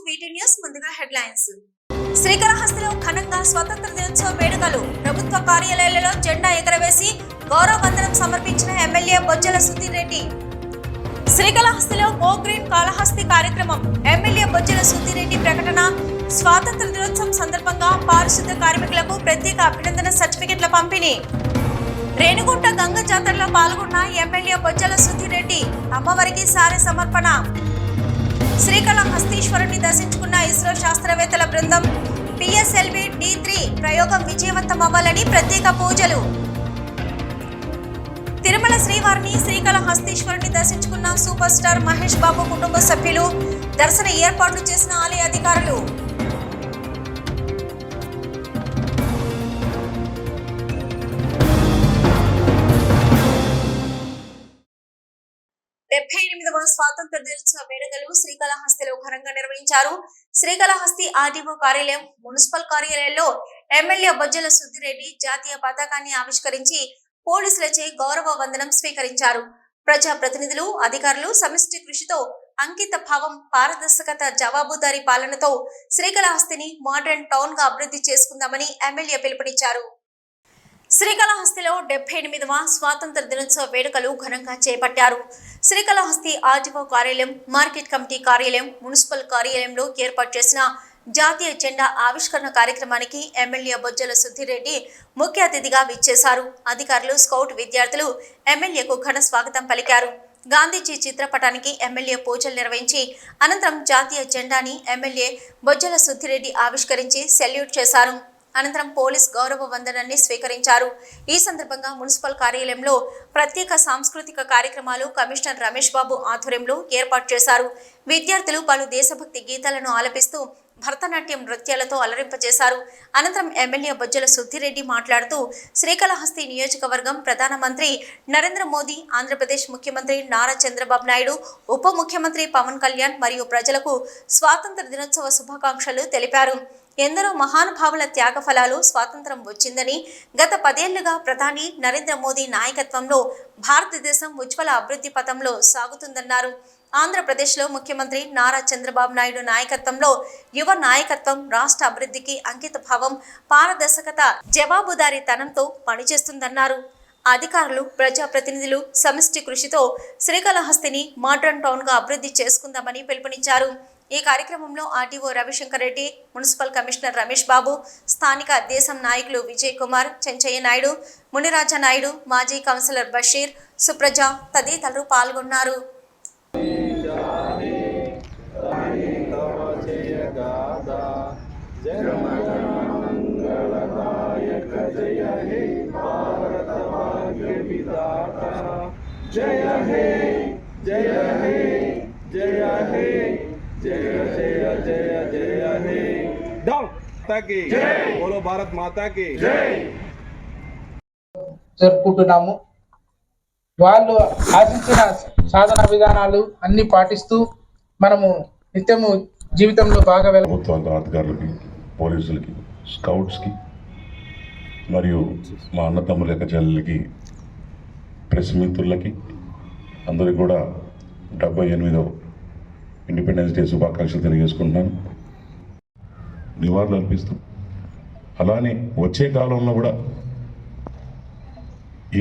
వీటి న్యూస్ ముందుగా హెడ్లైన్స్. శ్రీకాళహస్తిలో ఘనంగా స్వాతంత్ర దినోత్సవ వేడుకలు. ప్రభుత్వ కార్యాలయాలలో జెండా ఎగరవేసి గౌరవ వందనం సమర్పించిన ఎమ్మెల్యే బొజ్జల సుధీర్ రెడ్డి. శ్రీకాళహస్తిలో గో గ్రీన్ కాళహస్తి కార్యక్రమం. ఎమ్మెల్యే బొజ్జల సుధీర్ రెడ్డి ప్రకటన. స్వాతంత్ర దినోత్సవం సందర్భంగా పారిశుద్ధ కార్మికులకు ప్రత్యేక అభినందన సర్టిఫికెట్ల పంపిణీ. రేణుగుంట గంగ జాతరలో పాల్గొన్న ఎమ్మెల్యే బొజ్జల సుధీర్ రెడ్డి. అమ్మవారికి సారె సమర్పణ. శ్రీకాళహస్తీశ్వరుని దర్శించుకున్న ఇస్రో శాస్త్రవేత్తల బృందం. PSLV D3 ప్రయోగం విజయవంతం అవ్వాలని ప్రత్యేక పూజలు. తిరుమల శ్రీవారిని శ్రీకాళహస్తీశ్వరుని దర్శించుకున్న సూపర్ స్టార్ మహేష్ బాబు కుటుంబ సభ్యులు. దర్శన ఏర్పాట్లు చేసిన ఆలయ అధికారులు. స్వాతంత్ర దినోత్సవ వేడుకలు శ్రీకాళహస్తిలో ఘనంగా నిర్వహించారు. శ్రీకాళహస్తి ఆర్డీఓ కార్యాలయం, మున్సిపల్ కార్యాలయంలో ఎమ్మెల్యే బొజ్జల సుధీర్ రెడ్డి జాతీయ పతాకాన్ని ఆవిష్కరించి పోలీసులచే గౌరవ వందనం స్వీకరించారు. ప్రజా ప్రతినిధులు, అధికారులు సమిష్టి కృషితో అంకిత భావం, పారదర్శకత, జవాబుదారీ పాలనతో శ్రీకాళహస్తిని మోడర్న్ టౌన్ గా అభివృద్ధి చేసుకుందామని ఎమ్మెల్యే పిలుపునిచ్చారు. శ్రీకాళహస్తిలో 78వ స్వాతంత్ర దినోత్సవ వేడుకలు ఘనంగా చేపట్టారు. శ్రీకాళహస్తి ఆర్డీఓ కార్యాలయం, మార్కెట్ కమిటీ కార్యాలయం, మున్సిపల్ కార్యాలయంలో ఏర్పాటు చేసిన జాతీయ జెండా ఆవిష్కరణ కార్యక్రమానికి ఎమ్మెల్యే బొజ్జల సుధీర్ రెడ్డి ముఖ్య అతిథిగా విచ్చేశారు. అధికారులు, స్కౌట్ విద్యార్థులు ఎమ్మెల్యేకు ఘన స్వాగతం పలికారు. గాంధీజీ చిత్రపటానికి ఎమ్మెల్యే పూజలు నిర్వహించి అనంతరం జాతీయ జెండాని ఎమ్మెల్యే బొజ్జల సుధీర్ రెడ్డి ఆవిష్కరించి సెల్యూట్ చేశారు. అనంతరం పోలీస్ గౌరవ వందనాన్ని స్వీకరించారు. ఈ సందర్భంగా మున్సిపల్ కార్యాలయంలో ప్రత్యేక సాంస్కృతిక కార్యక్రమాలు కమిషనర్ రమేష్ బాబు ఆధ్వర్యంలో ఏర్పాటు చేశారు. విద్యార్థులు పలు దేశభక్తి గీతాలను ఆలపిస్తూ భరతనాట్యం నృత్యాలతో అలరింపజేశారు. అనంతరం ఎమ్మెల్యే బొజ్జల సుధీర్ రెడ్డి మాట్లాడుతూ శ్రీకాళహస్తి నియోజకవర్గం ప్రధానమంత్రి నరేంద్ర మోదీ, ఆంధ్రప్రదేశ్ ముఖ్యమంత్రి నారా చంద్రబాబు నాయుడు, ఉప ముఖ్యమంత్రి పవన్ కళ్యాణ్ మరియు ప్రజలకు స్వాతంత్ర దినోత్సవ శుభాకాంక్షలు తెలిపారు. ఎందరో మహానుభావుల త్యాగ ఫలాలు స్వాతంత్రం వచ్చిందని, గత 10 ఏళ్లుగా ప్రధాని నరేంద్ర మోదీ నాయకత్వంలో భారతదేశం ఉజ్వల అభివృద్ధి పథంలో సాగుతుందన్నారు. ఆంధ్రప్రదేశ్లో ముఖ్యమంత్రి నారా చంద్రబాబు నాయుడు నాయకత్వంలో యువ నాయకత్వం రాష్ట్ర అభివృద్ధికి అంకిత భావం, పారదర్శకత, జవాబుదారీతనంతో పనిచేస్తుందన్నారు. అధికారులు, ప్రజాప్రతినిధులు సమిష్టి కృషితో శ్రీకాళహస్తిని మోడర్న్ టౌన్ గా అభివృద్ధి చేసుకుందామని పిలుపునిచ్చారు. ఈ కార్యక్రమంలో RDO Ravishankar Reddy, municipal commissioner Ramesh Babu, స్థానిక దేశం నాయకులు విజయ్ కుమార్, చెంచయ్య నాయుడు, మునిరాజా నాయుడు, మాజీ కౌన్సిలర్ బషీర్, సుప్రజ తదితరులు పాల్గొన్నారు. జయ హే జయ హే జయ హే జయ జయ జయ జయ హే మాతా కీ జై, బోలో భారత్ మాతా కీ జై జరుపుకుంటున్నాము. వాళ్ళు ఆశించిన సాధన విధానాలు అన్ని పాటిస్తూ మనము నిత్యము జీవితంలో బాగా ప్రభుత్వాల అధికారులకి, పోలీసులకి, స్కౌట్స్కి మరియు మా అన్నతమ్ముల యొక్క చెల్లెలకి, ప్రెస్ మిత్రులకి అందరికీ కూడా 78వ ఇండిపెండెన్స్ డే శుభాకాంక్షలు తెలియజేసుకుంటున్నాను. నివాళులు అర్పిస్తూ అలానే వచ్చే కాలంలో కూడా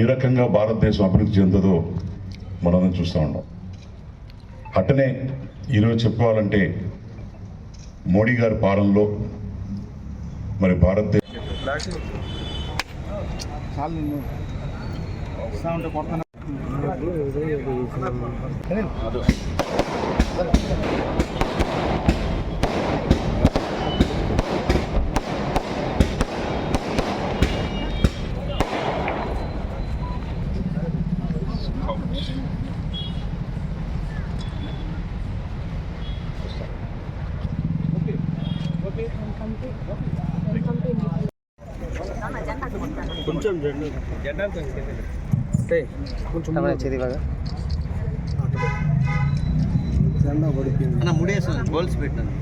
ఏ రకంగా భారతదేశం అభివృద్ధి చెందుతుందో మనం చూస్తూ ఉన్నాం. అట్టనే ఈరోజు చెప్పుకోవాలంటే మోడీ గారి పాలనలో మరి భారతదేశం కొంచెం జెండా కొంచెం జెండా పడిపోయింది. ముడేసాను గోల్స్ పెట్టాను.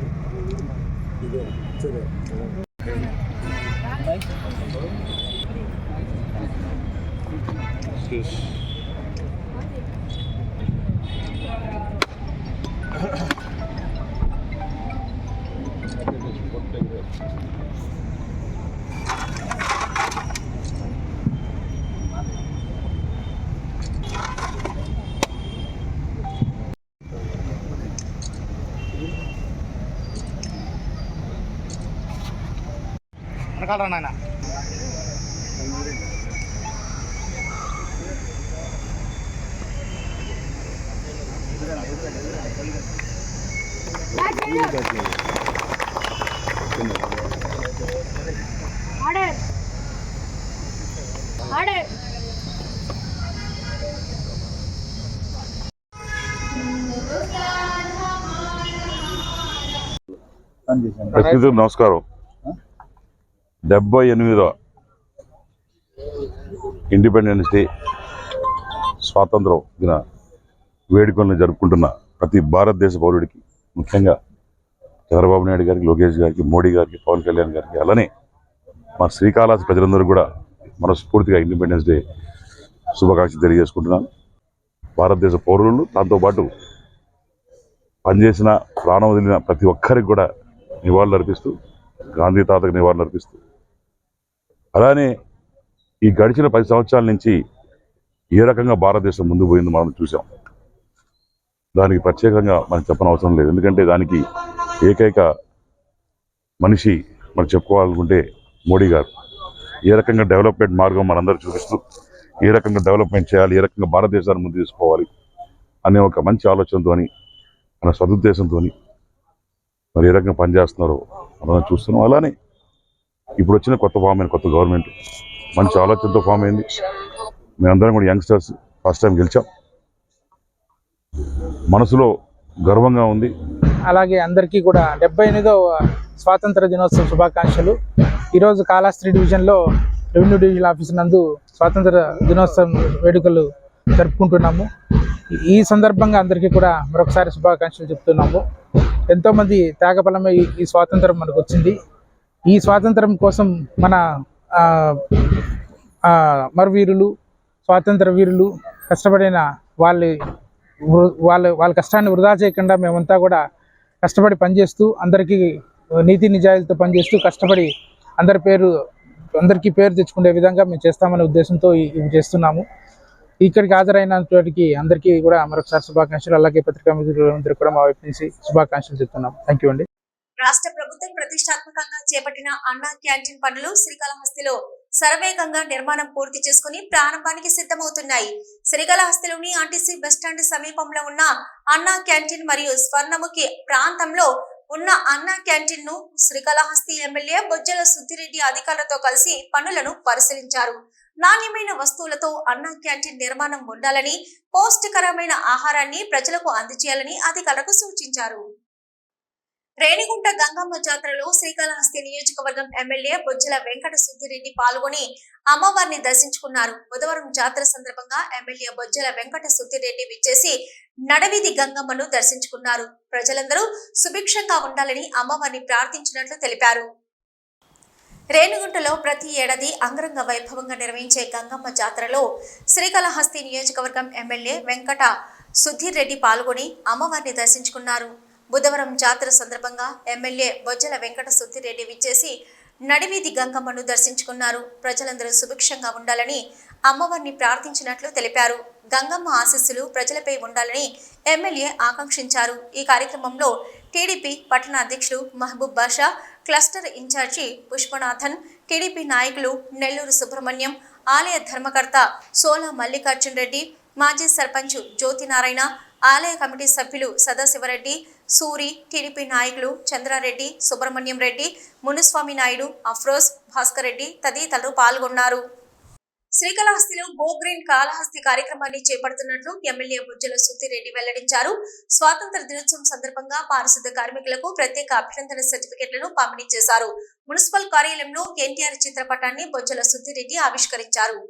ప్రతినిధులకు నమస్కారం. 78వ ఇండిపెండెన్స్ డే స్వాతంత్రం దిన వేడుకలను జరుపుకుంటున్న ప్రతి భారతదేశ పౌరుడికి, ముఖ్యంగా చంద్రబాబు నాయుడు గారికి, లోకేష్ గారికి, మోడీ గారికి, పవన్ కళ్యాణ్ గారికి, అలానే మా శ్రీకాళహస్తి ప్రజలందరూ కూడా మనస్ఫూర్తిగా ఇండిపెండెన్స్ డే శుభాకాంక్షలు తెలియజేసుకుంటున్నాను. భారతదేశ పౌరులు, దాంతోపాటు పనిచేసిన, ప్రాణం వదిలిన ప్రతి ఒక్కరికి కూడా నివాళులు అర్పిస్తూ, గాంధీ తాతకు నివాళులు అర్పిస్తూ, అలానే ఈ గడిచిన 10 సంవత్సరాల నుంచి ఏ రకంగా భారతదేశం ముందుకు పోయిందో మనం చూసాం. దానికి ప్రత్యేకంగా మనం చెప్పనవసరం లేదు. ఎందుకంటే దానికి ఏకైక మనిషి మనం చెప్పుకోవాలనుకుంటే మోడీ గారు. ఏ రకంగా డెవలప్మెంట్ మార్గం మనందరూ చూపిస్తూ, ఏ రకంగా డెవలప్మెంట్ చేయాలి, ఏ రకంగా భారతదేశాన్ని ముందు తీసుకోవాలి అనే ఒక మంచి ఆలోచనతో, మన సదుద్దేశంతో మరి ఏ రకంగా పనిచేస్తున్నారో మనం చూస్తున్నాం. అలానే ఇప్పుడు వచ్చిన కొత్త గవర్నమెంట్ మంచి ఆలోచనతో ఫామ్ అయింది. మేమందరం కూడా యంగ్స్టర్స్, ఫస్ట్ టైం గెలిచాం. మనసులో గర్వంగా ఉంది. అలాగే అందరికీ కూడా 78వ స్వాతంత్ర దినోత్సవ శుభాకాంక్షలు. ఈరోజు కాళహస్తి డివిజన్లో రెవెన్యూ డివిజన్ ఆఫీస్ నందు స్వాతంత్ర దినోత్సవం వేడుకలు జరుపుకుంటున్నాము. ఈ సందర్భంగా అందరికీ కూడా మరొకసారి శుభాకాంక్షలు చెప్తున్నాము. ఎంతోమంది త్యాగఫలమే ఈ స్వాతంత్రం మనకు వచ్చింది. ఈ స్వాతంత్రం కోసం మన మరవీరులు, స్వాతంత్ర వీరులు కష్టపడిన వాళ్ళ కష్టాన్ని వృధా చేయకుండా మేమంతా కూడా కష్టపడి పనిచేస్తూ, అందరికీ నీతి నిజాయితీతో పనిచేస్తూ, కష్టపడి అందరికీ పేరు తెచ్చుకునే విధంగా మేము చేస్తామనే ఉద్దేశంతో ఇవి చేస్తున్నాము. ఇక్కడికి హాజరైనటువంటి అందరికీ కూడా మరొకసారి శుభాకాంక్షలు. అలాగే పత్రికా మిత్రులందరూ కూడా మా వైపు నుంచి శుభాకాంక్షలు చెప్తున్నాం. థ్యాంక్ యూ అండి. రాష్ట్ర ప్రభుత్వం ప్రతిష్టాత్మకంగా చేపట్టిన అన్నా క్యాంటీన్ పనులు శ్రీకాళహస్తిలో శరవేగంగా నిర్మాణం పూర్తి చేసుకుని ప్రారంభానికి సిద్ధమవుతున్నాయి. శ్రీకాళహస్తిలోని ఆర్టీసీ బస్టాండ్ సమీపంలో ఉన్న అన్నా క్యాంటీన్ మరియు స్వర్ణముఖి ప్రాంతంలో ఉన్న అన్నా క్యాంటీన్ ను శ్రీకాళహస్తి ఎమ్మెల్యే బొజ్జల సుద్దిరెడ్డి అధికారులతో కలిసి పనులను పరిశీలించారు. నాణ్యమైన వస్తువులతో అన్నా క్యాంటీన్ నిర్మాణం ఉండాలని, పౌష్టికరమైన ఆహారాన్ని ప్రజలకు అందజేయాలని అధికారులకు సూచించారు. రేణిగుంట గంగమ్మ జాతరలో శ్రీకాళహస్తి నియోజకవర్గం ఎమ్మెల్యే బొజ్జల వెంకట సుద్దిరెడ్డి పాల్గొని అమ్మవారిని దర్శించుకున్నారు. బుధవారం జాతర సందర్భంగా ఎమ్మెల్యే బొజ్జల వెంకట సుద్దిరెడ్డి విచ్చేసి నడవీధి గంగమ్మను దర్శించుకున్నారు. ప్రజలందరూ సుభిక్షంగా ఉండాలని అమ్మవారిని ప్రార్థించినట్లు తెలిపారు. రేణిగుంటలో ప్రతి ఏడాది అంగరంగ వైభవంగా నిర్వహించే గంగమ్మ జాతరలో శ్రీకాళహస్తి నియోజకవర్గం ఎమ్మెల్యే వెంకట సుద్దిరెడ్డి పాల్గొని అమ్మవారిని దర్శించుకున్నారు. బుధవారం జాతర సందర్భంగా ఎమ్మెల్యే బొజ్జల వెంకట సుద్దిరెడ్డి విచ్చేసి నడివీధి గంగమ్మను దర్శించుకున్నారు. ప్రజలందరూ సుభిక్షంగా ఉండాలని అమ్మవారిని ప్రార్థించినట్లు తెలిపారు. గంగమ్మ ఆశీస్సులు ప్రజలపై ఉండాలని ఎమ్మెల్యే ఆకాంక్షించారు. ఈ కార్యక్రమంలో టీడీపీ పట్టణ అధ్యక్షులు మహబూబ్ బాషా, క్లస్టర్ ఇన్ఛార్జి పుష్పనాథన్, టీడీపీ నాయకులు నెల్లూరు సుబ్రహ్మణ్యం, ఆలయ ధర్మకర్త సోలా మల్లికార్జున్ రెడ్డి, మాజీ సర్పంచ్ జ్యోతినారాయణ, ఆలయ కమిటీ సభ్యులు సదాశివరెడ్డి, సూరి, టీడీపీ నాయకులు చంద్రారెడ్డి, సుబ్రహ్మణ్యం రెడ్డి, మునుస్వామి నాయుడు, అఫ్రోజ్, భాస్కర్ రెడ్డి తదితరులు పాల్గొన్నారు. శ్రీకాళహస్తిలో గో గ్రీన్ కాళహస్తి కార్యక్రమాన్ని చేపడుతున్నట్లు ఎమ్మెల్యే బొజ్జల సుద్దిరెడ్డి వెల్లడించారు. స్వాతంత్ర దినోత్సవం సందర్భంగా పారిశుద్ధ కార్మికులకు ప్రత్యేక అభినందన సర్టిఫికెట్లను పంపిణీ చేశారు. మున్సిపల్ కార్యాలయంలో ఎన్టీఆర్ చిత్రపటాన్ని బొజ్జల సుద్దిరెడ్డి ఆవిష్కరించారు.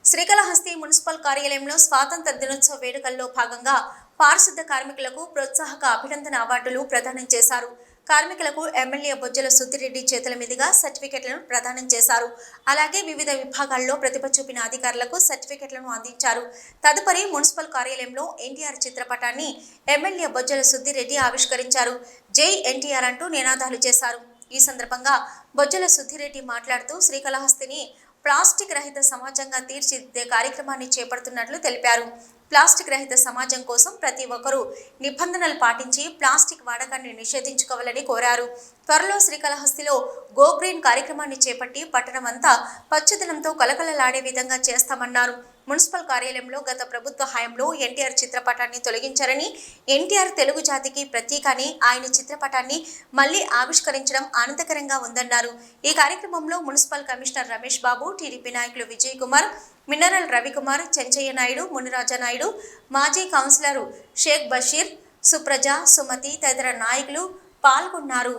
శ్రీకాళహస్తి మున్సిపల్ కార్యాలయంలో స్వాతంత్ర దినోత్సవ వేడుకల్లో భాగంగా పారిశుద్ధ కార్మికులకు ప్రోత్సాహక అభినందన అవార్డులు ప్రదానం చేశారు. కార్మికులకు ఎమ్మెల్యే బొజ్జల సుద్దిరెడ్డి చేతుల మీదుగా సర్టిఫికెట్లను ప్రదానం చేశారు. అలాగే వివిధ విభాగాల్లో ప్రతిభ చూపిన అధికారులకు సర్టిఫికెట్లను అందించారు. తదుపరి మున్సిపల్ కార్యాలయంలో ఎన్టీఆర్ చిత్రపటాన్ని ఎమ్మెల్యే బొజ్జల సుద్దిరెడ్డి ఆవిష్కరించారు. జై ఎన్టీఆర్ అంటూ నినాదాలు చేశారు. ఈ సందర్భంగా బొజ్జల సుద్దిరెడ్డి మాట్లాడుతూ శ్రీకాళహస్తిని ప్లాస్టిక్ రహిత సమాజంగా తీర్చిదిద్దే కార్యక్రమాన్ని చేపడుతున్నట్లు తెలిపారు. ప్లాస్టిక్ రహిత సమాజం కోసం ప్రతి ఒక్కరూ నిబంధనలు పాటించి ప్లాస్టిక్ వాడకాన్ని నిషేధించుకోవాలని కోరారు. త్వరలో శ్రీకాళహస్తిలో గో గ్రీన్ కార్యక్రమాన్ని చేపట్టి పట్టణమంతా పచ్చదనంతో కలకలలాడే విధంగా చేస్తామన్నారు. మున్సిపల్ కార్యాలయంలో గత ప్రభుత్వ హయాంలో ఎన్టీఆర్ చిత్రపటాన్ని తొలగించారని, ఎన్టీఆర్ తెలుగు జాతికి ప్రతీక అని ఆయన చిత్రపటాన్ని మళ్లీ ఆవిష్కరించడం ఆనందకరంగా ఉందన్నారు. ఈ కార్యక్రమంలో మున్సిపల్ కమిషనర్ రమేష్ బాబు, టీడీపీ నాయకులు విజయ్ కుమార్, మినరల్ రవికుమార్, చెంచయ్య నాయుడు, మునిరాజా నాయుడు, మాజీ కౌన్సిలర్ షేక్ బషీర్, సుప్రజ, సుమతి తదితర నాయకులు పాల్గొన్నారు.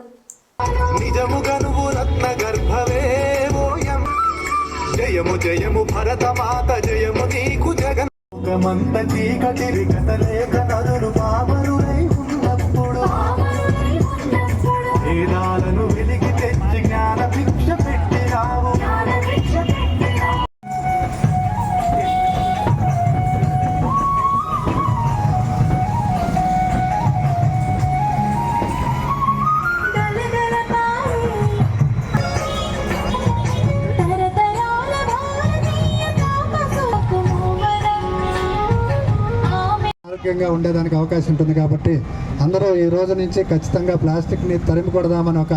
జయము జయము భరతమాత జయము నీకు జగన్ మంత చీకటి కథలేక నదులు పామరులై ఉన్నప్పుడు వేదాలను వెలికి తెచ్చి జ్ఞాన భిక్ష పెట్టినావు. ఆరోగ్యంగా ఉండేదానికి అవకాశం ఉంటుంది కాబట్టి అందరూ ఈ రోజు నుంచి ఖచ్చితంగా ప్లాస్టిక్ని తరిమి కొడదామని ఒక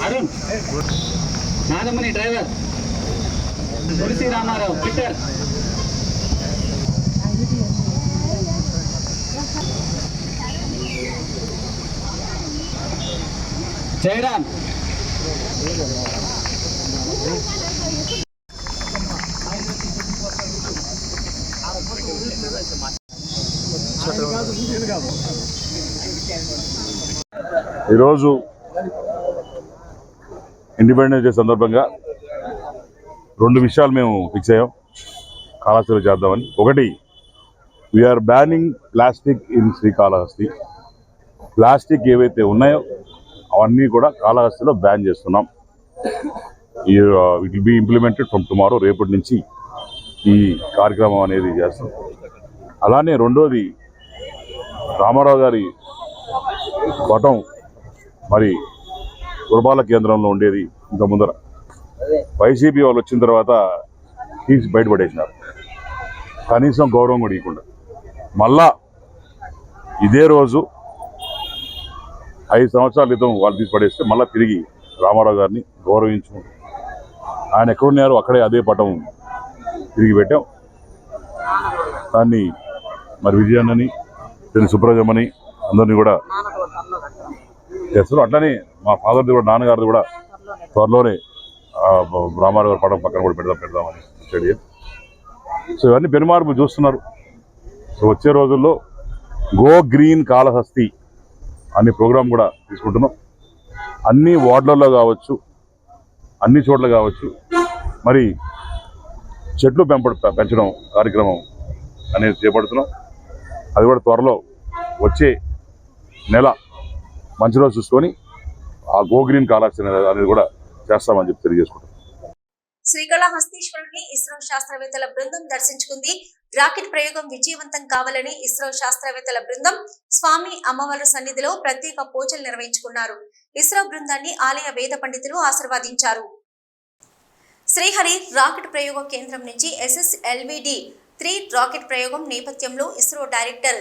అరుణ్ నాదముని డ్రైవర్ తులసి రామారావు పీటర్ జయరామ్ ఈరోజు ఇండిపెండెన్స్ డే సందర్భంగా రెండు విషయాలు మేము ఫిక్స్ అయ్యాం కాళహస్తిలో చేద్దామని. ఒకటి, we are banning plastic in Srikalahasti. Plastic ఏవైతే ఉన్నాయో అవన్నీ కూడా కాళహస్తిలో బ్యాన్ చేస్తున్నాం. It will be implemented from tomorrow, రేపటి నుంచి ఈ కార్యక్రమం అనేది చేస్తాం. అలానే రెండోది, రామారావు గారి పటం మరి పురపాల కేంద్రంలో ఉండేది ఇంత ముందర. వైసీపీ వాళ్ళు వచ్చిన తర్వాత తీసి బయటపడేసినారు, కనీసం గౌరవం కూడా ఇవ్వకుండా. మళ్ళా ఇదే రోజు 5 సంవత్సరాల క్రితం వాళ్ళు తీసి పడేస్తే మళ్ళీ తిరిగి రామారావు గారిని గౌరవించు, ఆయన ఎక్కడున్నారో అక్కడే అదే పటం తిరిగి పెట్టాం. దాన్ని మరి విజయాన్నని సుప్రజమ్మని అందరినీ కూడా చేస్తారు. అట్లనే మా ఫాదర్ది కూడా, నాన్నగారిది కూడా త్వరలోనే రామారావు గారి పటం పక్కన కూడా పెడదామని స్టేడియం. సో ఇవన్నీ పెనుమార్పు చూస్తున్నారు. సో వచ్చే రోజుల్లో గో గ్రీన్ కాళహస్తి అనే ప్రోగ్రాం కూడా తీసుకుంటున్నాం. అన్ని వార్డులలో కావచ్చు, అన్ని చోట్ల కావచ్చు, మరి చెట్లు పెంచడం కార్యక్రమం అనేది చేపడుతున్నాం. అది కూడా త్వరలో వచ్చే నెల మంచి రోజు చూసుకొని ఆ గో గ్రీన్ కాళహస్తి అనేది కూడా చేస్తామని చెప్పి తెలియజేసుకుంటాం. శ్రీకాళహస్తీశ్వరుడిని ఇస్రో శాస్త్రవేత్తల బృందం దర్శించుకుంది. రాకెట్ ప్రయోగం విజయవంతం కావాలని ఇస్రో శాస్త్రవేత్తల బృందం స్వామి అమ్మవారి సన్నిధిలో ప్రత్యేక పూజలు నిర్వహించుకున్నారు. ఇస్రో బృందాన్ని ఆలయ వేద పండితులు ఆశీర్వదించారు. శ్రీహరి రాకెట్ ప్రయోగ కేంద్రం నుంచి SSLV-D-3 రాకెట్ ప్రయోగం నేపథ్యంలో ఇస్రో డైరెక్టర్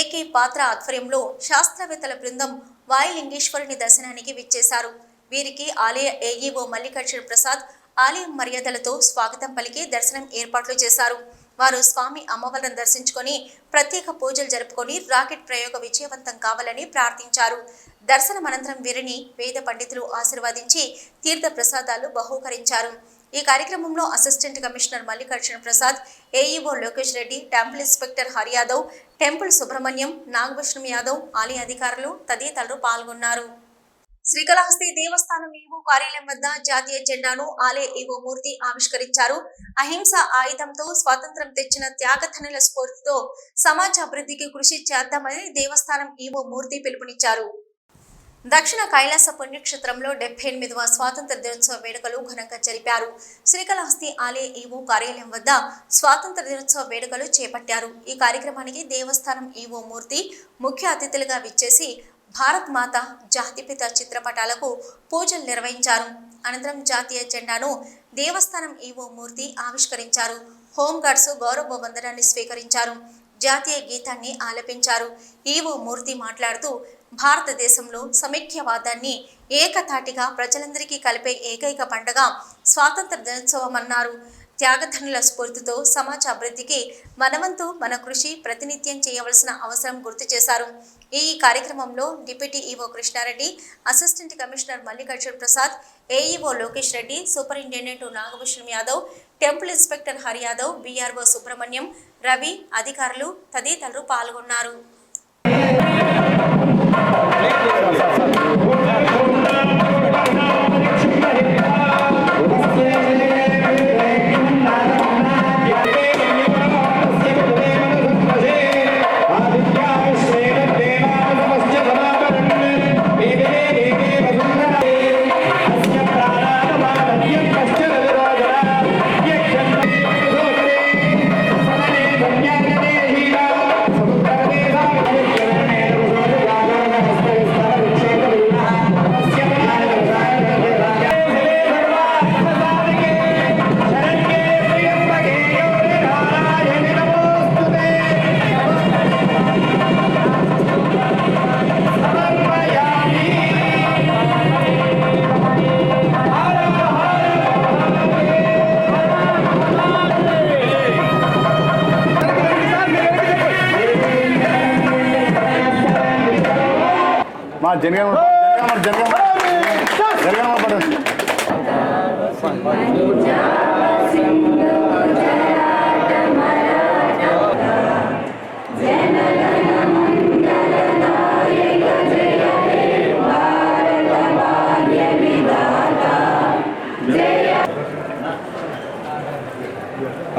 ఏకే పాత్ర ఆధ్వర్యంలో శాస్త్రవేత్తల బృందం వాయులింగేశ్వరుని దర్శనానికి విచ్చేశారు. వీరికి ఆలయ AEO మల్లికార్జున ప్రసాద్ ఆలయం మర్యాదలతో స్వాగతం పలికి దర్శనం ఏర్పాట్లు చేశారు. వారు స్వామి అమ్మవారిని దర్శించుకొని ప్రత్యేక పూజలు జరుపుకొని రాకెట్ ప్రయోగ విజయవంతం కావాలని ప్రార్థించారు. దర్శనం అనంతరం వీరిని వేద పండితులు ఆశీర్వదించి తీర్థ ప్రసాదాలు బహూకరించారు. ఈ కార్యక్రమంలో assistant commissioner Mallikarjuna Prasad, AEO Lokesh Reddy, temple inspector Hari Yadav, temple Subrahmanyam, Nagabhushanam Yadav, ఆలయ అధికారులు తదితరులు పాల్గొన్నారు. శ్రీకాళహస్తి దేవస్థానం ఈవో కార్యాలయం వద్ద జాతీయ జెండాను ఆలయ ఈవో మూర్తి ఆవిష్కరించారు. అహింస ఆయుధంతో స్వాతంత్రం తెచ్చిన త్యాగధనుల స్ఫూర్తితో సమాజ అభివృద్ధికి కృషి చేద్దామని దేవస్థానం ఈవో మూర్తి పిలుపునిచ్చారు. దక్షిణ కైలాస పుణ్యక్షేత్రంలో 78వ స్వాతంత్ర దినోత్సవ వేడుకలు ఘనంగా జరిపారు. శ్రీకాళహస్తి ఆలయ ఈవో కార్యాలయం వద్ద స్వాతంత్ర దినోత్సవ వేడుకలు చేపట్టారు. ఈ కార్యక్రమానికి దేవస్థానం ఈవో మూర్తి ముఖ్య అతిథులుగా విచ్చేసి భారత్ మాత జాతిపిత చిత్రపటాలకు పూజలు నిర్వహించారు. అనంతరం జాతీయ జెండాను దేవస్థానం ఈవో మూర్తి ఆవిష్కరించారు. హోంగార్డ్స్ గౌరవ వందనాన్ని స్వీకరించారు. జాతీయ గీతాన్ని ఆలపించారు. ఈవో మూర్తి మాట్లాడుతూ భారతదేశంలో సమైక్యవాదాన్ని ఏకతాటిగా ప్రజలందరికీ కలిపే ఏకైక పండుగ స్వాతంత్ర దినోత్సవం అన్నారు. త్యాగధనుల స్ఫూర్తితో సమాజ అభివృద్ధికి మనవంతు మన కృషి ప్రతినిత్యం చేయవలసిన అవసరం గుర్తు చేశారు. ఈ కార్యక్రమంలో deputy EO Krishna Reddy, assistant commissioner Mallikarjun Prasad, AEO Lokesh Reddy, superintendent Nagabhushanam Yadav, temple inspector Hari Yadav, BRO Subrahmanyam, Ravi, అధికారులు తదితరులు పాల్గొన్నారు.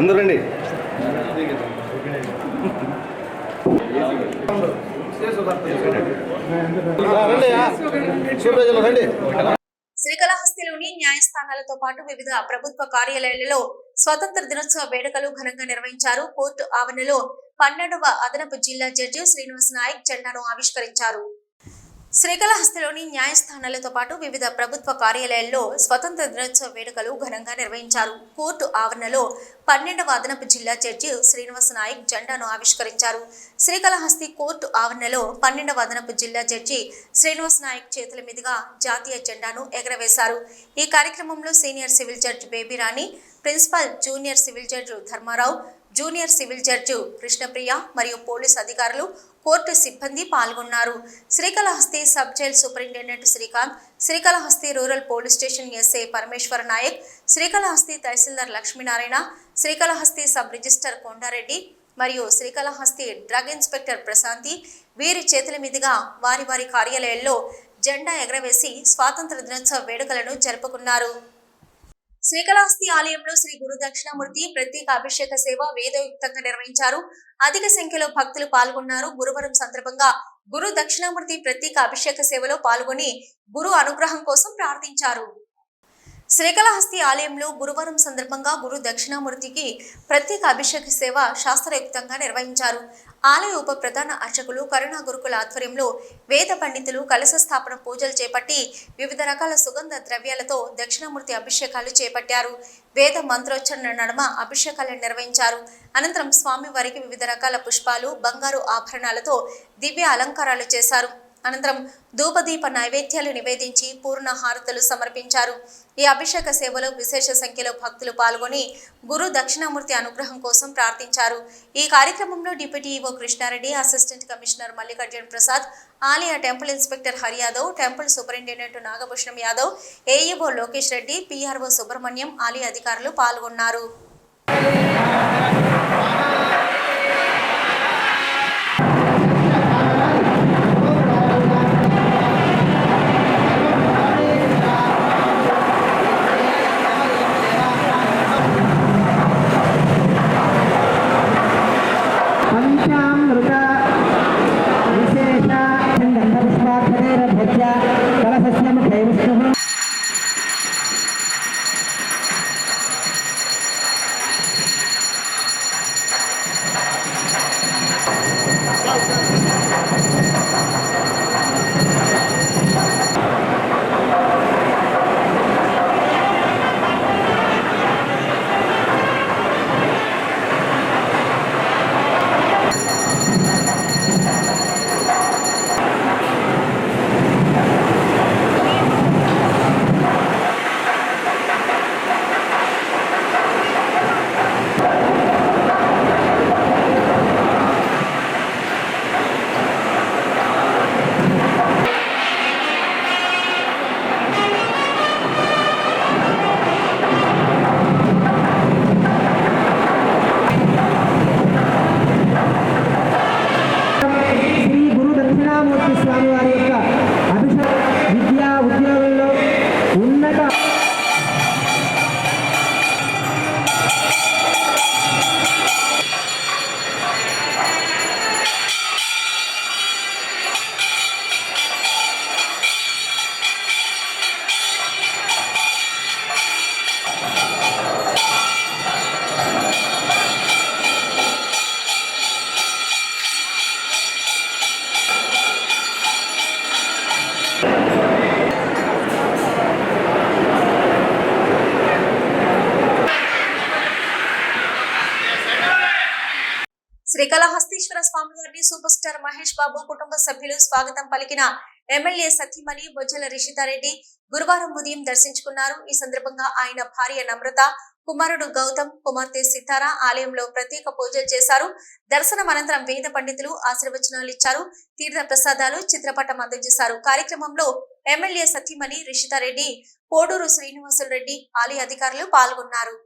అందరూ రండి. శ్రీకాళహస్తిలోని న్యాయస్థానాలతో పాటు వివిధ ప్రభుత్వ కార్యాలయాలలో స్వతంత్ర దినోత్సవ వేడుకలు ఘనంగా నిర్వహించారు. కోర్టు ఆవరణలో 12వ అదనపు జిల్లా జడ్జి శ్రీనివాస్ నాయక్ జెండాను ఆవిష్కరించారు. శ్రీకాళహస్తిలోని న్యాయస్థానాలతో పాటు వివిధ ప్రభుత్వ కార్యాలయాల్లో స్వతంత్ర దినోత్సవ వేడుకలు ఘనంగా నిర్వహించారు. కోర్టు ఆవరణలో 12వ అదనపు జిల్లా జడ్జి శ్రీనివాస్ నాయక్ జెండాను ఆవిష్కరించారు. శ్రీకాళహస్తి కోర్టు ఆవరణలో 12వ అదనపు జిల్లా జడ్జి శ్రీనివాస్ నాయక్ చేతుల మీదుగా జాతీయ జెండాను ఎగరవేశారు. ఈ కార్యక్రమంలో senior civil judge Babyrani, principal junior civil judge Dharmarao, junior civil judge Krishnapriya మరియు పోలీసు అధికారులు, కోర్టు సిబ్బంది పాల్గొన్నారు. Srikalahasti sub jail superintendent Srikanth, Srikalahasti rural police station SI Parameswara Naik, Srikalahasti tahsildar Lakshminarayana, Srikalahasti sub register Kondareddy మరియు శ్రీకాళహస్తి డ్రగ్ ఇన్స్పెక్టర్ ప్రశాంతి వీరి చేతుల మీదుగా వారి వారి కార్యాలయాల్లో జెండా ఎగరవేసి స్వాతంత్ర దినోత్సవ వేడుకలను జరుపుకున్నారు. శ్రీకాళహస్తి ఆలయంలో శ్రీ గురు దక్షిణామూర్తి ప్రత్యేక అభిషేక సేవ వేదయుక్తంగా నిర్వహించారు. అధిక సంఖ్యలో భక్తులు పాల్గొన్నారు. గురువారం సందర్భంగా గురు దక్షిణామూర్తి ప్రత్యేక అభిషేక సేవలో పాల్గొని గురు అనుగ్రహం కోసం ప్రార్థించారు. శ్రీకాళహస్తి ఆలయంలో గురువారం సందర్భంగా గురు దక్షిణామూర్తికి ప్రత్యేక అభిషేక సేవ శాస్త్రయుక్తంగా నిర్వహించారు. ఆలయ ఉప ప్రధాన అర్చకులు కరుణా గురుకుల ఆధ్వర్యంలో వేద పండితులు కలశ స్థాపన పూజలు చేపట్టి వివిధ రకాల సుగంధ ద్రవ్యాలతో దక్షిణామూర్తి అభిషేకాలు చేపట్టారు. వేద మంత్రోచ్చరణ నడుమ అభిషేకాలను నిర్వహించారు. అనంతరం స్వామివారికి వివిధ రకాల పుష్పాలు, బంగారు ఆభరణాలతో దివ్య అలంకారాలు చేశారు. అనంతరం ధూపదీప నైవేద్యాలు నివేదించి పూర్ణ హారతులు సమర్పించారు. ఈ అభిషేక సేవలో విశేష సంఖ్యలో భక్తులు పాల్గొని గురు దక్షిణామూర్తి అనుగ్రహం కోసం ప్రార్థించారు. ఈ కార్యక్రమంలో deputy EO Krishna Reddy, assistant commissioner Mallikarjun Prasad, ఆలయ temple inspector Hari Yadav, temple superintendent Nagabhushanam Yadav, AEO Lokesh Reddy, PRO Subrahmanyam, ఆలయ అధికారులు పాల్గొన్నారు. పంచామృత విశేష గంధపుష్పాక్షరేణ భజ్య శ్రీకాళహస్తీశ్వర స్వామి వారిని సూపర్ స్టార్ మహేష్ బాబు కుటుంబ సభ్యులు స్వాగతం పలికిన ఎమ్మెల్యే సతీమణి బొజ్జల రిషితారెడ్డి గురువారం ఉదయం దర్శించుకున్నారు. ఈ సందర్భంగా ఆయన భార్య నమ్రత, కుమారుడు గౌతమ్, కుమార్తె సితార ఆలయంలో ప్రత్యేక పూజలు చేశారు. దర్శనం అనంతరం వేద పండితులు ఆశీర్వచనాలు ఇచ్చారు. తీర్థ ప్రసాదాలు, చిత్రపటం అందజేశారు. కార్యక్రమంలో ఎమ్మెల్యే సతీమణి రిషితారెడ్డి, కోడూరు శ్రీనివాసులు రెడ్డి, ఆలయ అధికారులు పాల్గొన్నారు.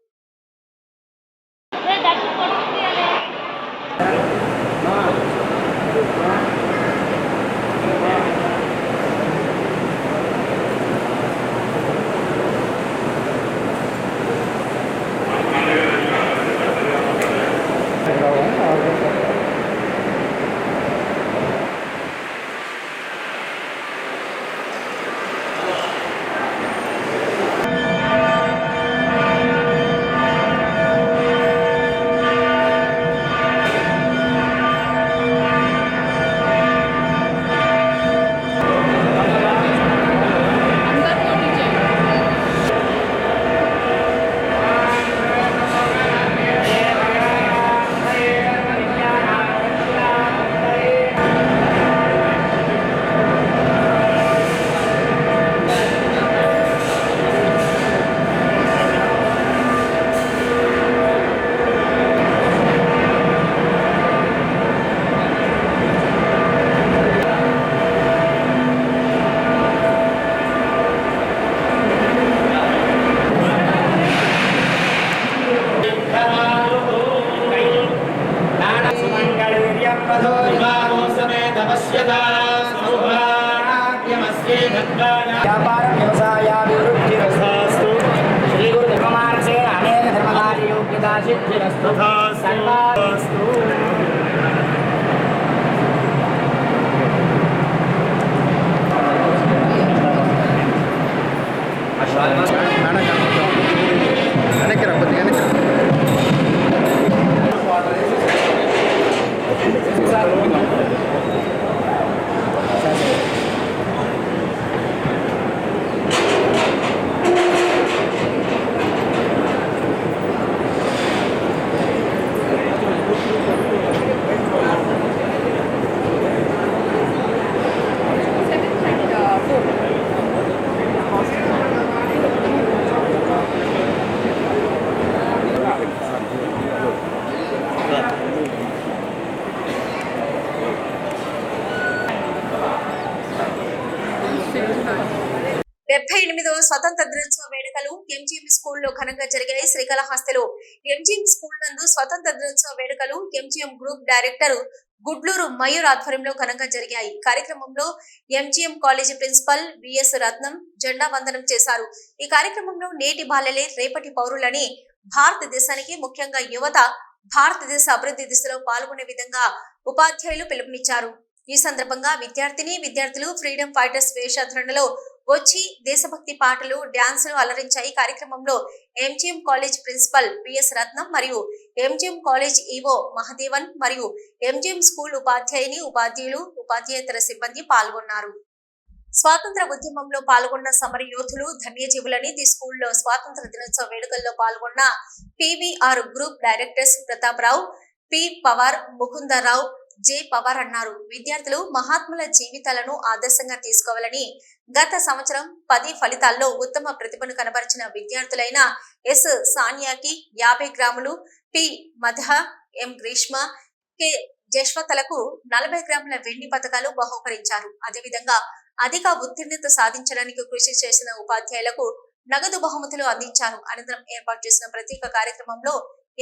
వ్యాపార వ్యవసాయాభివృద్ధిరస్తు శ్రీ గురు ధర్మమానసేన అనేక ధర్మదారి యోగ్యతా సిద్ధిరస్తు సర్వాస్తు. స్వతంత్ర దినోత్సవ వేడుకలు ఎంజీఎం స్కూల్లో ఘనంగా జరిగాయి. శ్రీకాళహస్తిలో ఎంజీఎం స్కూల్ నందు స్వతంత్ర దినోత్సవ వేడుకలు MGM group director Gudluru Mayur ఆధ్వర్యంలో ఘనంగా జరిగాయి. కార్యక్రమంలో MGM college principal VS Ratnam జెండా వందనం చేశారు. ఈ కార్యక్రమంలో నేటి బాలలే రేపటి పౌరులని, భారతదేశానికి ముఖ్యంగా యువత భారతదేశ అభివృద్ధి దిశలో పాల్గొనే విధంగా ఉపాధ్యాయులు పిలుపునిచ్చారు. ఈ సందర్భంగా విద్యార్థులు ఫ్రీడమ్ ఫైటర్స్ వేషధారణలో వచ్చి దేశభక్తి పాటలు, డ్యాన్సులు అలరించాయి. కార్యక్రమంలో ఎంజీఎం కాలేజ్ ప్రిన్సిపల్ పిఎస్ రత్నం మరియు ఎంజీఎం కాలేజ్ ఈవో మహదేవన్ మరియు ఎంజీఎం స్కూల్ ఉపాధ్యాయులు, ఉపాధ్యాయేతర సిబ్బంది పాల్గొన్నారు. స్వాతంత్ర ఉద్యమంలో పాల్గొన్న సమర యోధులు ధన్యజీవులని ది స్కూల్లో స్వాతంత్ర దినోత్సవ వేడుకల్లో పాల్గొన్న PVR group directors Prataparao, P Pawar, Mukundarao, J Pawar అన్నారు. విద్యార్థులు మహాత్ముల జీవితాలను ఆదర్శంగా తీసుకోవాలని, గత సంవత్సరం 10 ఫలితాల్లో ఉత్తమ ప్రతిభను కనబరిచిన విద్యార్థులైన ఎస్ సానియాకి 50 గ్రాములు, పి మధ, ఎం గ్రీష్మ, కె జశ్వతలకు 40 గ్రాముల వెండి పథకాలు బహూకరించారు. అదేవిధంగా అధిక ఉత్తీర్ణత సాధించడానికి కృషి చేసిన ఉపాధ్యాయులకు నగదు బహుమతులు అందించారు. అనంతరం ఏర్పాటు చేసిన ప్రత్యేక కార్యక్రమంలో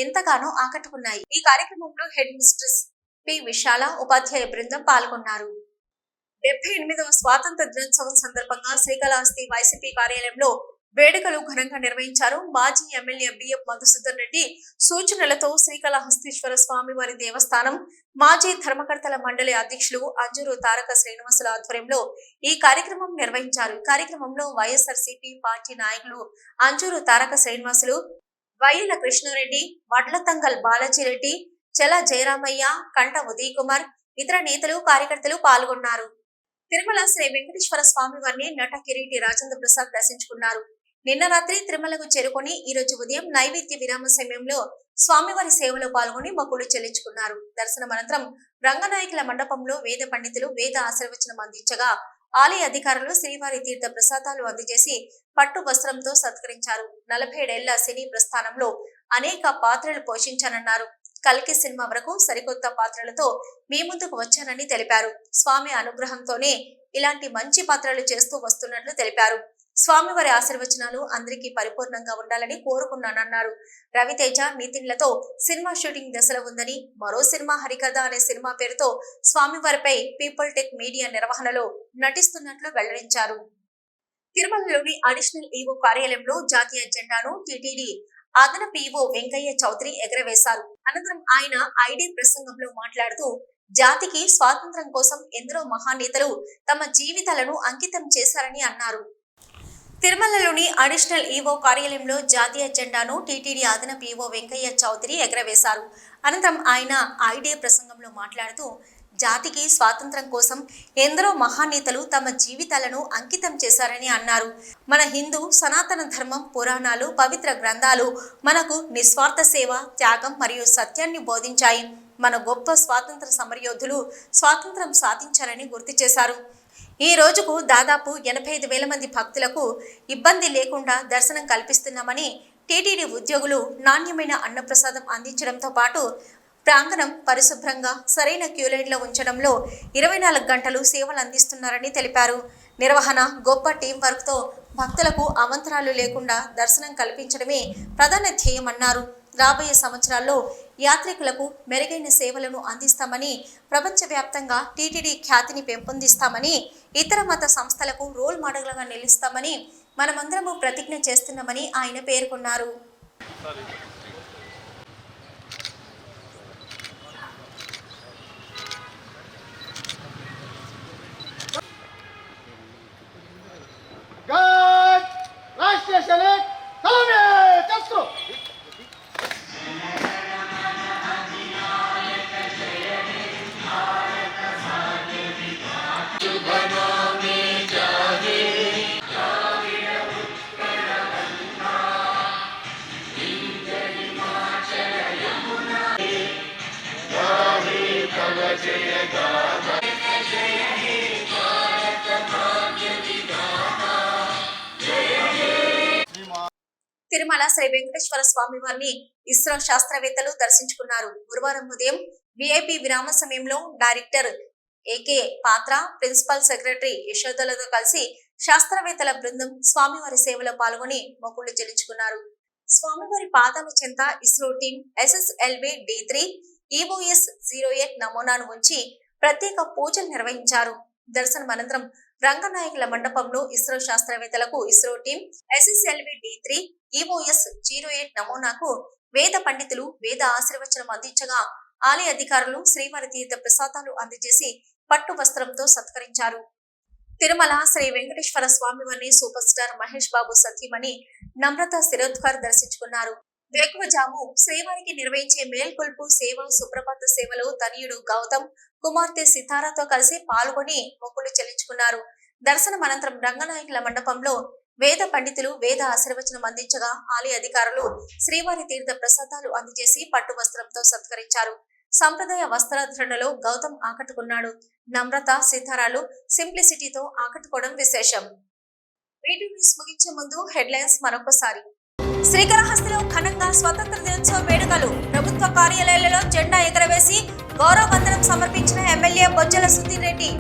ఎంతగానో ఆకట్టుకున్నాయి. ఈ కార్యక్రమంలో హెడ్ మిస్ట్రెస్ పి విశాల, ఉపాధ్యాయ బృందం పాల్గొన్నారు. 78వ స్వాతంత్ర దినోత్సవం సందర్భంగా శ్రీకాళహస్తి వైసీపీ కార్యాలయంలో వేడుకలు ఘనంగా నిర్వహించారు. మాజీ ఎమ్మెల్యే బిఎఫ్ మధుసూదన్ రెడ్డి సూచనలతో శ్రీకాళహస్తీశ్వర స్వామి వారి దేవస్థానం మాజీ ధర్మకర్తల మండలి అధ్యక్షులు అంజూరు తారక శ్రీనివాసుల ఆధ్వర్యంలో ఈ కార్యక్రమం నిర్వహించారు. ఈ కార్యక్రమంలో వైఎస్ఆర్సీపీ పార్టీ నాయకులు అంజూరు తారక శ్రీనివాసులు, వైఎల కృష్ణారెడ్డి, వడ్లతంగల్ బాలాజీరెడ్డి, చెల జయరామయ్య, కంట ఉదయ్ కుమార్, ఇతర నేతలు, కార్యకర్తలు పాల్గొన్నారు. తిరుమల శ్రీ వెంకటేశ్వర స్వామి వారిని నట కిరీటి రాజేంద్ర ప్రసాద్ దర్శించుకున్నారు. నిన్న రాత్రి తిరుమలకు చేరుకొని ఈ రోజు ఉదయం నైవేద్య విరామ సమయంలో స్వామివారి సేవలో పాల్గొని మొక్కులు చెల్లించుకున్నారు. దర్శనం అనంతరం రంగనాయకుల మండపంలో వేద పండితులు వేద ఆశీర్వచనం అందించగా ఆలయ అధికారులు శ్రీవారి తీర్థ ప్రసాదాలు అందజేసి పట్టు వస్త్రంతో సత్కరించారు. 47 ఏళ్ల సినీ ప్రస్థానంలో అనేక పాత్రలు పోషించానన్నారు. కల్కి సినిమా వరకు సరికొత్త పాత్రలతో మీ ముందుకు వచ్చానని తెలిపారు. స్వామి అనుగ్రహంతోనే ఇలాంటి మంచి పాత్రలు చేస్తూ వస్తున్నట్లు తెలిపారు. స్వామివారి ఆశీర్వచనాలు అందరికీ పరిపూర్ణంగా ఉండాలని కోరుకున్నానన్నారు. రవితేజ, నితిన్లతో సినిమా షూటింగ్ దశలో ఉందని, మరో సినిమా హరికథ అనే సినిమా పేరుతో స్వామివారిపై పీపుల్ టెక్ మీడియా నిర్వహణలో నటిస్తున్నట్లు వెల్లడించారు. తిరుమలలోని అడిషనల్ ఈవో కార్యాలయంలో జాతీయ జెండాను టీటీడీ అదనపు ఈవో వెంకయ్య చౌదరి ఎగరవేశారు. అనంతరం ఆయన ఐడి ప్రసంగంలో మాట్లాడుతూ జాతికి స్వాతంత్ర్యం కోసం ఎందరో మహానేతలు తమ జీవితాలను అంకితం చేశారని అన్నారు. తిరుమలలోని అడిషనల్ ఈవో కార్యాలయంలో జాతీయ జెండాను టీటీడీ అదనపు ఈవో వెంకయ్య చౌదరి ఎగరవేశారు. అనంతరం ఆయన ఐడి ప్రసంగంలో మాట్లాడుతూ జాతికి స్వాతంత్ర్యం కోసం ఎందరో మహానేతలు తమ జీవితాలను అంకితం చేశారని అన్నారు. మన హిందూ సనాతన ధర్మం, పురాణాలు, పవిత్ర గ్రంథాలు మనకు నిస్వార్థ సేవ, త్యాగం మరియు సత్యాన్ని బోధించాయి. మన గొప్ప స్వాతంత్ర సమరయోధులు స్వాతంత్ర్యం సాధించారని గుర్తు చేశారు. ఈ రోజుకు దాదాపు 85,000 మంది భక్తులకు ఇబ్బంది లేకుండా దర్శనం కల్పిస్తున్నామని, టీటీడీ ఉద్యోగులు నాణ్యమైన అన్నప్రసాదం అందించడంతో పాటు ప్రాంగణం పరిశుభ్రంగా సరైన క్యూలైన్లో ఉంచడంలో 24 గంటలు సేవలు అందిస్తున్నారని తెలిపారు. నిర్వహణ, గొప్ప టీం వర్క్తో భక్తులకు అవంతరాలు లేకుండా దర్శనం కల్పించడమే ప్రధాన ధ్యేయమన్నారు. రాబోయే సంవత్సరాల్లో యాత్రికులకు మెరుగైన సేవలను అందిస్తామని, ప్రపంచవ్యాప్తంగా టీటీడీ ఖ్యాతిని పెంపొందిస్తామని, ఇతర మత సంస్థలకు రోల్ మోడల్గా నిలుస్తామని మనమందరము ప్రతిజ్ఞ చేస్తున్నామని ఆయన పేర్కొన్నారు. తిరుమల శ్రీ వెంకటేశ్వర స్వామి వారిని ఇస్రో శాస్త్రవేత్తలు దర్శించుకున్నారు. గురువారం ఉదయం విఐపి విరామ సమయంలో డైరెక్టర్ ఏకే పాత్ర, ప్రిన్సిపల్ సెక్రటరీ యశోదలతో కలిసి శాస్త్రవేత్తల బృందం స్వామివారి సేవలో పాల్గొని మొక్కులు చెల్లించుకున్నారు. స్వామివారి పాదాల చెంత ISRO team SSLV D3 EOS 08 నమూనాను ఉంచి ప్రత్యేక పూజలు నిర్వహించారు. దర్శనం అనంతరం రంగనాయకుల మండపంలో ఇస్రో శాస్త్రవేత్తలకు ISRO team SSLV D3 EOS 08 నమూనాకు వేద పండితులు వేద ఆశీర్వచనం అందించగా ఆలయ అధికారులు శ్రీవారి తీర్థ ప్రసాదాలు అందజేసి పట్టు వస్త్రంతో సత్కరించారు. తిరుమల శ్రీ వెంకటేశ్వర స్వామి వారిని సూపర్ స్టార్ మహేష్ బాబు సతీమణి నమ్రత శిరోద్కర్ దర్శించుకున్నారు. వేకువజాము శ్రీవారికి నిర్వహించే మేల్కొల్పు సేవ, సుప్రభాత సేవలో తనయుడు గౌతమ్, కుమార్తె సితారాతో కలిసి పాల్గొని మొక్కులు చెల్లించుకున్నారు. దర్శనం అనంతరం రంగనాయకుల మండపంలో వేద పండితులు వేద ఆశీర్వచనం అందించగా ఆలయ అధికారులు శ్రీవారి తీర్థ ప్రసాదాలు అందజేసి పట్టు వస్త్రంతో సత్కరించారు. సంప్రదాయ వస్త్రధారణలో గౌతమ్ ఆకట్టుకున్నాడు. నమ్రత, సితారాలు సింప్లిసిటీతో ఆకట్టుకోవడం విశేషం. వీడియో న్యూస్ ముగించే ముందు హెడ్లైన్స్ మరొకసారి. శ్రీకాళహస్తిలో ఘనంగా స్వాతంత్ర దినోత్సవ వేడుకలు. ప్రభుత్వ కార్యాలయాలలో జెండా ఎగరవేసి గౌరవ వందనం సమర్పించిన ఎమ్మెల్యే బొజ్జల సుధీర్ రెడ్డి.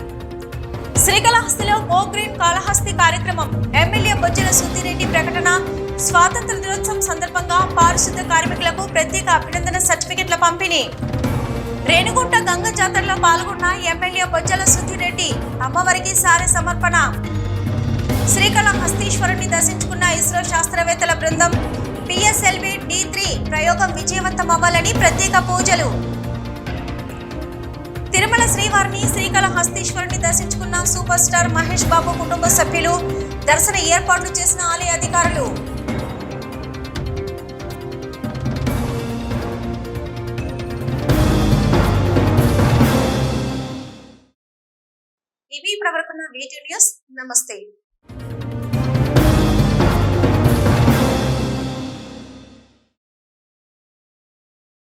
శ్రీకాళహస్తిలో గో గ్రీన్ కాళహస్తి కార్యక్రమం. ఎమ్మెల్యే బొజ్జల సుధీర్ రెడ్డి ప్రకటన. స్వాతంత్ర దినోత్సవం సందర్భంగా పారిశుద్ధ కార్మికులకు ప్రత్యేక అభినందన సర్టిఫికెట్ల పంపిణీ. రేణుగుంట గంగ జాతరలో పాల్గొన్న ఎమ్మెల్యే బొజ్జల సుధీర్ రెడ్డి. అమ్మవారికి సారె సమర్పణ. శ్రీకాళహస్తీశ్వరుని దర్శించుకున్న ఇస్రో శాస్త్రవేత్తల బృందం. PSLV D3 ప్రయోగం విజయవంతం అవ్వాలని ప్రత్యేక పూజలు. తిరుమల శ్రీవారిని శ్రీకాళహస్తీశ్వరుని దర్శించుకున్న సూపర్ స్టార్ మహేష్ బాబు కుటుంబ సభ్యులు. దర్శన ఏర్పాట్లు చేసిన ఆలయ అధికారులు. ఇవి ప్రవరకున్న వీడియో న్యూస్. నమస్తే.